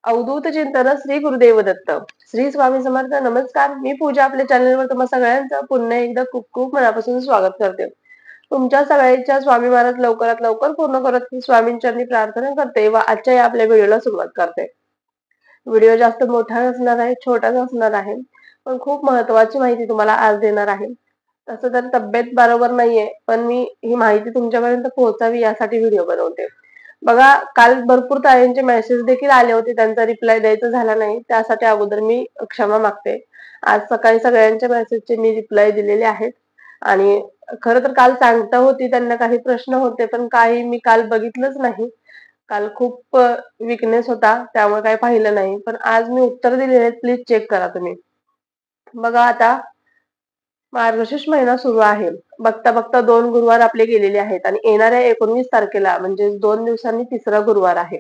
अवधूत चिंतन श्री गुरुदेव दत्त. श्री स्वामी समर्थ. नमस्कार, मी पूजा. आपल्या चॅनलवर तुम्हा सगळ्यांचं पुन्हा एकदा खूप खूप मनापासून स्वागत करते. तुमच्या सगळ्यांच्या स्वामी महाराज लवकरात लवकर पूर्ण करत ही स्वामींचरणी प्रार्थना करते व आजच्या या आपल्या व्हिडिओला सुरुवात करते. व्हिडिओ जास्त मोठा नसणार आहे, छोटाच असणार आहे, पण खूप महत्वाची माहिती तुम्हाला आज देणार आहे. तसं तर तब्येत बरोबर नाहीये, पण मी ही माहिती तुमच्यापर्यंत पोहोचावी यासाठी व्हिडिओ बनवते. बघा, काल भरपूर ताईंचे मेसेज देखील आले होते, त्यांचा रिप्लाय द्यायचा झाला नाही, त्यासाठी अगोदर मी क्षमा मागते. आज सकाळी सगळ्यांच्या मेसेजचे मी रिप्लाय दिलेले आहेत. आणि खरं तर काल सांगता होती, त्यांना काही प्रश्न होते, पण काही मी काल बघितलंच नाही. काल खूप विकनेस होता, त्यामुळे काही पाहिलं नाही. पण आज मी उत्तर दिलेले आहेत, प्लीज चेक करा तुम्ही. बघा, आता मार्गशीर्ष महिना सुरू आहे. बघता बघता 2 गुरुवार आपले गेलेले आहेत आणि येणाऱ्या 19 तारखेला म्हणजे 2 दिवसांनी तिसरा गुरुवार आहे.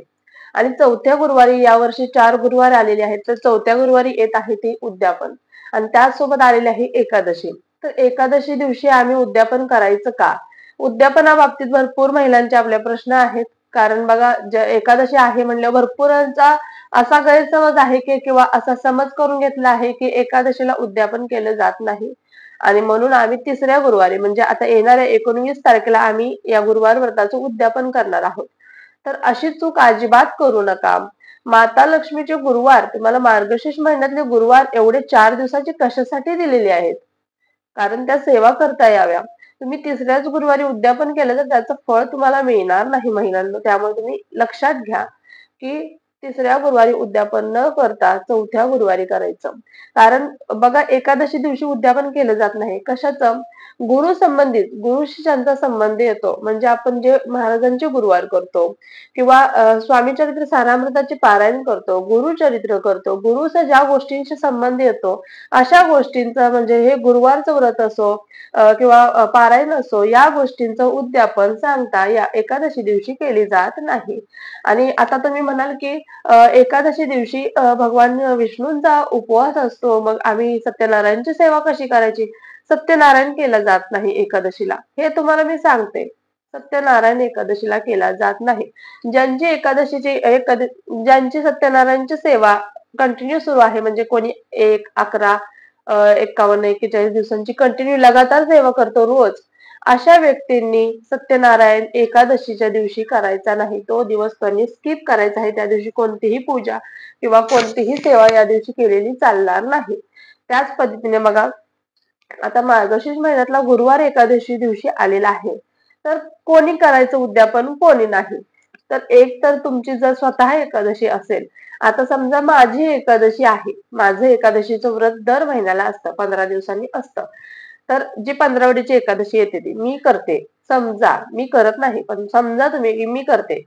आणि चौथ्या गुरुवारी यावर्षी 4 गुरुवार आलेले आहेत. तर चौथ्या गुरुवारी येत आहे ते उद्यापन आणि त्याचसोबत आलेली आहे एकादशी. तर एकादशी दिवशी आम्ही उद्यापन करायचं का? उद्यापनाबाबतीत भरपूर महिलांचे आपले प्रश्न आहेत. कारण बघा, एकादशी आहे म्हणल्यावर भरपूरांचा असा गैरसमज आहे की किंवा असा समज करून घेतला आहे की एकादशीला उद्यापन केलं जात नाही. आणि म्हणून आम्ही तिसऱ्या गुरुवारी म्हणजे आता येणाऱ्या 19 तारखेला आम्ही या गुरुवार व्रताचं उद्यापन करणार आहोत. तर अशी चूक अजिबात करू नका. माता लक्ष्मीचे गुरुवार तुम्हाला मार्गशीर्ष महिन्यातले गुरुवार एवढे 4 दिवसाचे कशासाठी दिलेले आहेत? कारण त्या सेवा करता याव्या. तुम्ही तिसऱ्याच गुरुवारी उद्यापन केलं तर त्याचं फळ तुम्हाला मिळणार नाही महिलांनो. त्यामुळे तुम्ही लक्षात घ्या की तिसऱ्या गुरुवारी उद्यापन न करता चौथ्या गुरुवारी करायचं. कारण बघा, एकादशी दिवशी उद्यापन केलं जात नाही. कशाचं? गुरु संबंधित, गुरुशी ज्यांचा संबंध येतो, म्हणजे आपण जे महाराजांचे गुरुवार करतो किंवा स्वामी चरित्र सारामृताचे पारायण करतो, गुरुचरित्र करतो, गुरुचा ज्या गोष्टींशी संबंध येतो, अशा गोष्टींचा म्हणजे हे गुरुवारचं व्रत असो किंवा पारायण असो, या गोष्टींचं उद्यापन सांगता या एकादशी दिवशी केली जात नाही. आणि आता तुम्ही म्हणाल की एकादशी दिवशी भगवान विष्णूंचा उपवास असतो, मग आम्ही सत्यनारायणची सेवा कशी करायची? सत्यनारायण केला जात नाही एकादशीला, हे तुम्हाला मी सांगते. सत्यनारायण एकादशीला केला जात नाही. ज्यांची एकादशीची ज्यांची सत्यनारायणची सेवा कंटिन्यू सुरू आहे, म्हणजे कोणी 1, 11, 51, 41 दिवसांची कंटिन्यू लगातार सेवा करतो रोज, अशा व्यक्तींनी सत्यनारायण एकादशीच्या दिवशी करायचा नाही. तो दिवस त्यांनी स्किप करायचा आहे. त्या दिवशी कोणतीही पूजा किंवा कोणतीही सेवा या दिवशी केलेली चालणार नाही. त्याच पद्धतीने बघा, आता मार्गशीर्ष महिन्यातला गुरुवार एकादशी दिवशी आलेला आहे. तर कोणी करायचं उद्यापन, कोणी नाही. तर एक तर तुमची जर स्वतः एकादशी असेल, आता समजा माझी एकादशी आहे, माझं एकादशीचं व्रत दर महिन्याला असतं, 15 दिवसांनी असतं. तर जी पंधरवडीची एकादशी येते ती मी करते. समजा मी करत नाही, पण समजा तुम्ही की मी करते,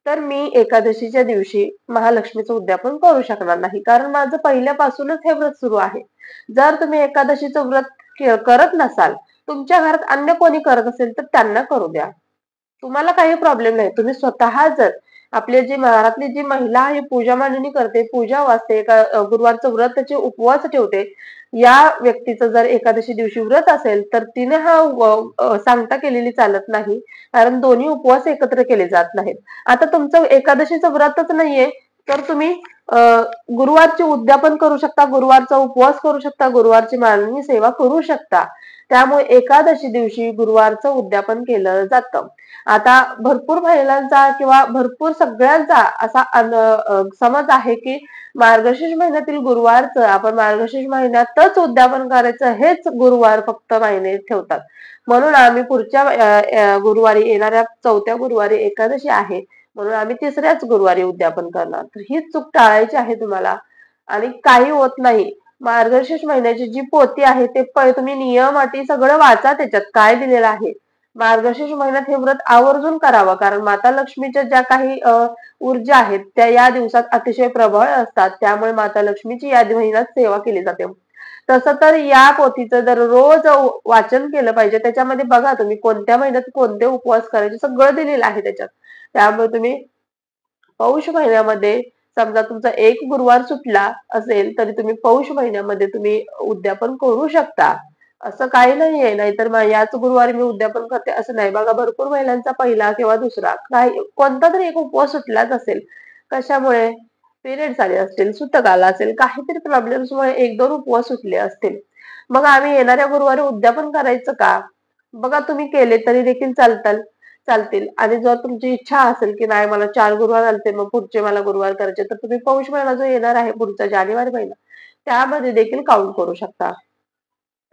तर मी एकादशीच्या दिवशी महालक्ष्मीचं उद्यापन करू शकणार नाही, कारण माझं पहिल्यापासूनच हे व्रत सुरू आहे. जर तुम्ही एकादशीचं व्रत करत नसाल, तुमच्या घरात अन्य कोणी करत असेल तर त्यांना करू द्या. तुम्हाला काही प्रॉब्लेम नाही. तुम्ही स्वतः जर आपले जी घरातली जी महिला आहे पूजा मांडणी करते, पूजा वाचते, गुरुवारचं व्रत त्याचे उपवास ठेवते, या व्यक्तीचं जर एकादशी दिवशी व्रत असेल तर तिने हा सांगता केलेली चालत नाही. कारण दोन्ही उपवास एकत्र केले जात नाहीत. आता तुमचं एकादशीचं व्रतच नाहीये, तर तुम्ही गुरुवारचे उद्यापन करू शकता, गुरुवारचा उपवास करू शकता, गुरुवारची मांडणी सेवा करू शकता. त्यामुळे एकादशी दिवशी गुरुवारचं उद्यापन केलं जातं. आता भरपूर महिलांचा किंवा भरपूर सगळ्यांचा असा समज आहे की मार्गशीर्ष महिन्यातील गुरुवारचं आपण मार्गशीर्ष महिन्यातच उद्यापन करायचं, हेच गुरुवार फक्त महिने ठेवतात. म्हणून आम्ही पुढच्या गुरुवारी येणाऱ्या चौथ्या गुरुवारी एकादशी आहे, म्हणून आम्ही तिसऱ्याच गुरुवारी उद्यापन करणार. तर ही चूक टाळायची आहे तुम्हाला. आणि काही होत नाही. मार्गशीर्ष महिन्याची जी पोथी आहे ते तुम्ही नियम अटी सगळं वाचा, त्याच्यात काय दिलेलं आहे. मार्गशीर्ष महिन्यात हे व्रत आवर्जून करावं, कारण माता लक्ष्मीच्या ज्या काही ऊर्जा आहेत त्या या दिवसात अतिशय प्रबळ असतात. त्यामुळे माता लक्ष्मीची या महिन्यात सेवा केली जाते. तसं तर या पोथीचं जर रोज वाचन केलं पाहिजे. त्याच्यामध्ये बघा तुम्ही कोणत्या महिन्यात कोणते उपवास करायचे सगळं दिलेलं आहे त्याच्यात. त्यामुळे तुम्ही पौष महिन्यामध्ये समजा तुमचा एक गुरुवार सुटला असेल तरी तुम्ही पौष महिन्यामध्ये तुम्ही उद्यापन करू शकता. असं काही नाहीये. नाहीतर मग याच गुरुवारी मी उद्यापन करते असं नाही. बघा, भरपूर महिलांचा पहिला किंवा दुसरा काही कोणता तरी एक उपवास सुटलाच असेल. कशामुळे? पिरियड्स आले असतील, सुतक आला असेल, काहीतरी प्रॉब्लेम्समुळे 1-2 उपवास सुटले असतील. मग आम्ही येणाऱ्या गुरुवारी उद्यापन करायचं का? बघा तुम्ही केले तरी देखील चालतील आणि जर तुमची इच्छा असेल, की नाही मला 4 गुरुवार आलते, मग पुढचे मला गुरुवार करायचे, तर तुम्ही पौष महिना जो येणार आहे पुढचा जानेवारी महिना, त्यामध्ये देखील काउंट करू शकता.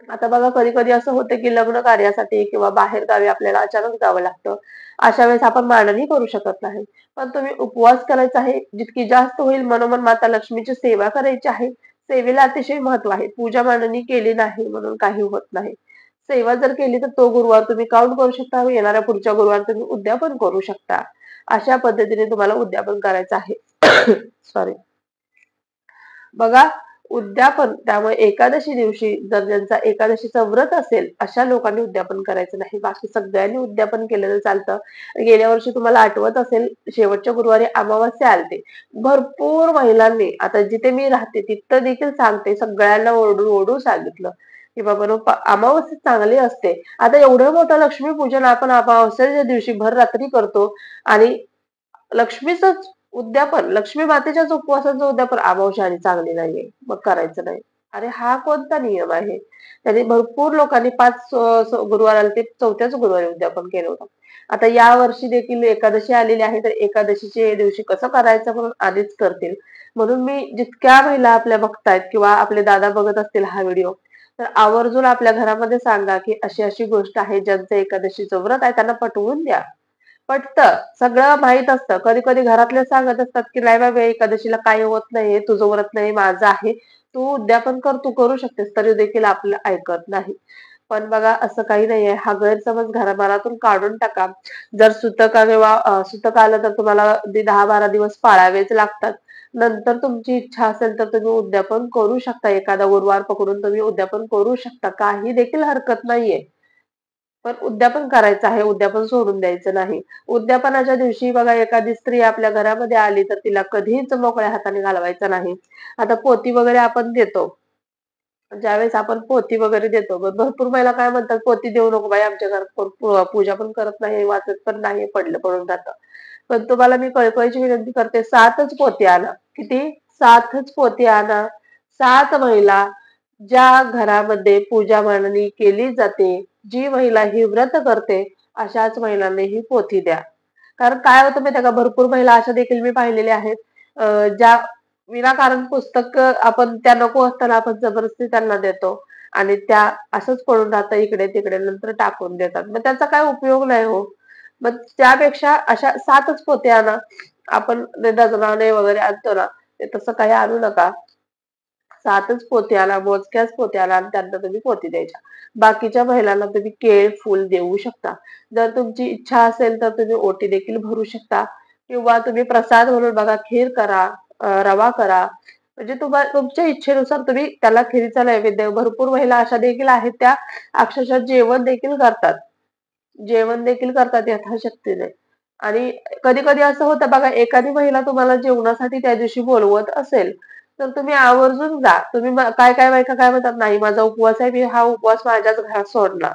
आता बघा कधी-कधी असं होतं, की लग्न कार्यासाठी किंवा बाहेरगावी आपल्याला अचानक जावं लागतं. अशा वेळेस आपण मांडणी करू शकत नाही. पण तुम्ही उपवास करायचा आहे, जितकी जास्त होईल मनोमन माता लक्ष्मीची सेवा करायची आहे. सेवेला अतिशय महत्त्व आहे. पूजा मांडणी केली नाही म्हणून काही होत नाही. सेवा जर केली तर तो गुरुवार तुम्ही काउंट करू शकता. येणाऱ्या पुढच्या गुरुवार तुम्ही उद्यापन करू शकता. अशा पद्धतीने तुम्हाला उद्यापन करायचं आहे. सॉरी. बघा उद्यापन त्यामुळे एकादशी दिवशी जर ज्यांचा एकादशीचं व्रत असेल अशा लोकांनी उद्यापन करायचं नाही. बाकी सगळ्यांनी उद्यापन केलं तर चालतं. गेल्या वर्षी तुम्हाला आठवत असेल शेवटच्या गुरुवारी अमावास्या आलते. भरपूर महिलांनी आता जिथे मी राहते तिथं देखील सांगते सगळ्यांना ओरडून सांगितलं की बाबांनो अमावस्या चांगली असते. आता एवढं मोठं लक्ष्मीपूजन आपण अमावस्येच्या दिवशी भर रात्री करतो आणि लक्ष्मीचंच उद्यापन, लक्ष्मी मातेच्याच उपवासाचं उद्यापन अमावस्या आणि चांगली नाहीये. मग करायचं नाही. अरे हा कोणता नियम आहे? त्याने भरपूर लोकांनी 5 गुरुवार आले ते 4थ्याच गुरुवारी उद्यापन केलं होतं. आता या वर्षी देखील एकादशी आलेली आहे, तर एकादशीच्या दिवशी कसं करायचं म्हणून आधीच करतील. म्हणून मी जितक्या महिला आपल्या बघतायत किंवा आपले दादा बघत असतील हा व्हिडिओ, तर आवर्जून आपल्या घरामध्ये सांगा, की अशी-अशी गोष्ट आहे ज्यांचं एकादशीचं व्रत आहे त्यांना पटवून द्या. पटतं. सगळं माहीत असतं. कधी-कधी घरातले सांगत असतात, की "नाही बाबा एकादशीला काही होत नाहीये, तुझं व्रत नाही, माझं आहे. तू उद्यापन कर, तू करू शकतेस." तरी देखील आपलं ऐकत नाही. पण बघा असं काही नाहीये. हा गैरसमज घराभरातून काढून टाका. जर सुतक आलं तर तुम्हाला ते 10-12 दिवस पाळावेच लागतात. नंतर तुमची इच्छा असेल तर तुम्ही उद्यापन करू शकता. एखादा गुरुवार पकडून तुम्ही उद्यापन करू शकता. काही देखील हरकत नाहीये. पण उद्यापन करायचं आहे, उद्यापन सोडून द्यायचं नाही. उद्यापनाच्या दिवशी बघा एखादी स्त्री आपल्या घरामध्ये आली तर तिला कधीच मोकळ्या हाताने घालवायचं नाही. आता पोती वगैरे आपण देतो. ज्यावेळेस आपण पोती वगैरे देतो, भरपूर महिला काय म्हणतात, "पोती देऊ नको बाई, आमच्या घरात कोण पूजा पण करत नाही, वाचत पण नाही, पडलं पडून राहतं." पण तुम्हाला मी कळकळीची विनंती करते, 7च पोती आणा. किती? 7च पोती आणा. 7 महिला ज्या घरामध्ये पूजा मांडणी केली जाते, जी महिला ही व्रत करते, अशाच महिलांना ही पोथी द्या. कारण काय होतं माहिती आहे का, भरपूर महिला अशा देखील मी पाहिलेल्या आहेत, ज्या विनाकारण पुस्तक आपण त्या नको असताना आपण जबरदस्ती त्यांना देतो आणि त्या असंच पडून राहतात इकडे-तिकडे, नंतर टाकून देतात. मग त्याचा काय उपयोग नाही हो. मग त्यापेक्षा अशा 7च पोते आणा. आपण ते डझनाने वगैरे आणतो ना, ते तसं काही आणू नका. 7च पोते आणा, मोजक्याच पोत्या आणा आणि त्यांना तुम्ही पोती द्यायच्या. बाकीच्या महिलांना तुम्ही केळ, फूल देऊ शकता. जर तुमची इच्छा असेल तर तुम्ही ओटी देखील भरू शकता किंवा तुम्ही प्रसाद म्हणून बघा खीर करा, रवा करा. म्हणजे तुमच्या इच्छेनुसार तुम्ही त्याला खिरीचा नैवेद्य भरपूर महिला अशा देखील आहेत त्या अक्षरशः जेवण देखील करतात यथाशक्तीने. आणि कधी-कधी असं होतं बघा, एखादी महिला तुम्हाला जेवणासाठी त्या दिवशी बोलवत असेल, तर तुम्ही आवर्जून जा. तुम्ही काय-काय बायका काय म्हणतात, "नाही माझा उपवास आहे, मी हा उपवास माझ्याच घरात सोडणार."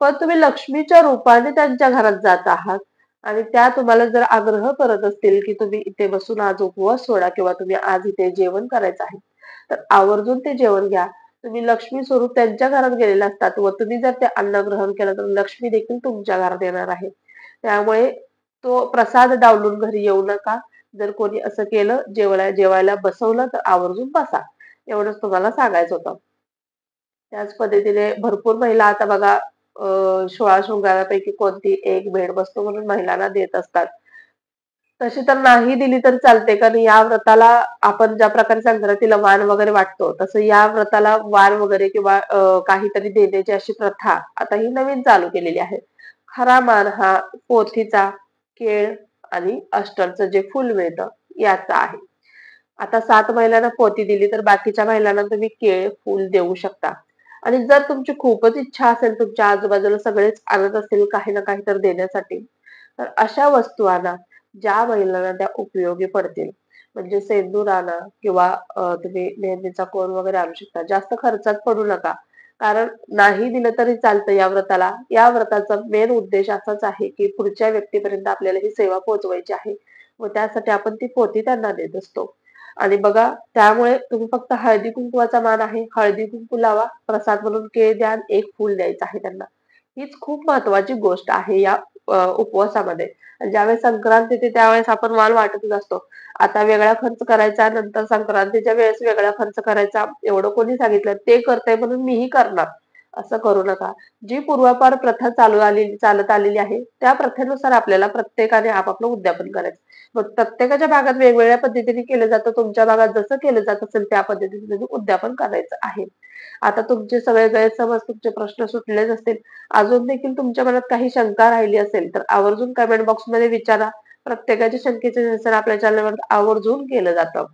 पण तुम्ही लक्ष्मीच्या रूपाने त्यांच्या घरात जात आहात आणि त्या तुम्हाला जर आग्रह करत असतील, की तुम्ही इथे बसून आज उपवास सोडा किंवा तुम्ही आज इथे जेवण करायचं आहे, तर आवर्जून ते जेवण घ्या. तुम्ही लक्ष्मी स्वरूप त्यांच्या घरात गेलेले असतात व तुम्ही जर ते अन्न ग्रहण केलं, तर लक्ष्मी देखील तुमच्या घरात येणार आहे. त्यामुळे तो प्रसाद डावलून घरी येऊ नका. जर कोणी असं केलं, जेवायला बसवलं, तर आवर्जून बसा. एवढंच तुम्हाला सांगायचं होतं. त्याच पद्धतीने भरपूर महिला आता बघा 16 शृंगारापैकी कोणती एक भेटवस्तू म्हणून महिलांना देत असतात. तशी तर नाही दिली तर चालते, कारण या व्रताला आपण ज्या प्रकारे संक्रांतीला वाण वगैरे वाटतो, तसं या व्रताला वाण वगैरे किंवा काहीतरी देण्याची अशी प्रथा आता ही नवीन चालू केलेली आहे. खरा मान हा पोथीचा, केळ आणि अष्टरचं जे फुल मिळतं याचा आहे. आता 7 महिलांना पोती दिली, तर बाकीच्या महिलांना तुम्ही केळ, फूल देऊ शकता. आणि जर तुमची खूपच इच्छा असेल, तुमच्या आजूबाजूला सगळेच आणत असतील काही ना काही तर देण्यासाठी, तर अशा वस्तू आणा, ज्या महिलांना त्या उपयोगी पडतील. म्हणजे सेंदूर आणा किंवा तुम्ही मेहंदीचा कोन वगैरे आणू शकता. जास्त खर्चात पडू नका. कारण नाही दिलं तरी चालतं या व्रताला. या व्रताचा मेन उद्देश असाच आहे, की पुढच्या व्यक्तीपर्यंत आपल्याला ही सेवा पोहोचवायची आहे व त्यासाठी आपण ती पोथी त्यांना देत असतो. आणि बघा, त्यामुळे तुम्ही फक्त हळदी कुंकवाचा मान आहे, हळदी कुंकू लावा, प्रसाद म्हणून केळ द्या आणि एक फूल द्यायचं आहे त्यांना. हीच खूप महत्वाची गोष्ट आहे या उपवासामध्ये. ज्यावेळेस संक्रांत येते त्यावेळेस आपण वाण वाटतच असतो. आता वेगळा खर्च करायचा, नंतर संक्रांतीच्या वेळेस वेगळा खर्च करायचा, एवढं कोणी सांगितलं? ते करतंय म्हणून मीही करणार, असं करू नका. जी पूर्वापार प्रथा चालत आलेली आहे, त्या प्रथेनुसार आपल्याला प्रत्येकाने आपापलं उद्यापन करायचं. मग प्रत्येकाच्या भागात वेगवेगळ्या पद्धतीने केलं जातं. तुमच्या भागात जसं केलं जात असेल त्या पद्धतीने तुम्ही उद्यापन करायचं आहे. आता तुमचे सगळे गैरसमज, तुमचे प्रश्न सुटलेच असतील. अजून देखील तुमच्या मनात काही शंका राहिली असेल, तर आवर्जून कमेंट बॉक्समध्ये विचारा. प्रत्येकाच्या शंकेचे निरसन आपल्या चॅनलवर आवर्जून केलं जातं.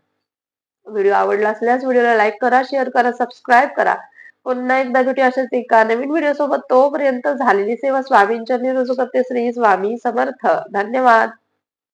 व्हिडिओ आवडला असल्यास व्हिडिओला लाईक करा, शेअर करा, सबस्क्राईब करा. पुन्हा एकदा भेटूया अशाच एका नवीन व्हिडिओ सोबत. तोपर्यंत झालेली सेवा स्वामींच्या निरोजू करते. श्री स्वामी समर्थ. धन्यवाद.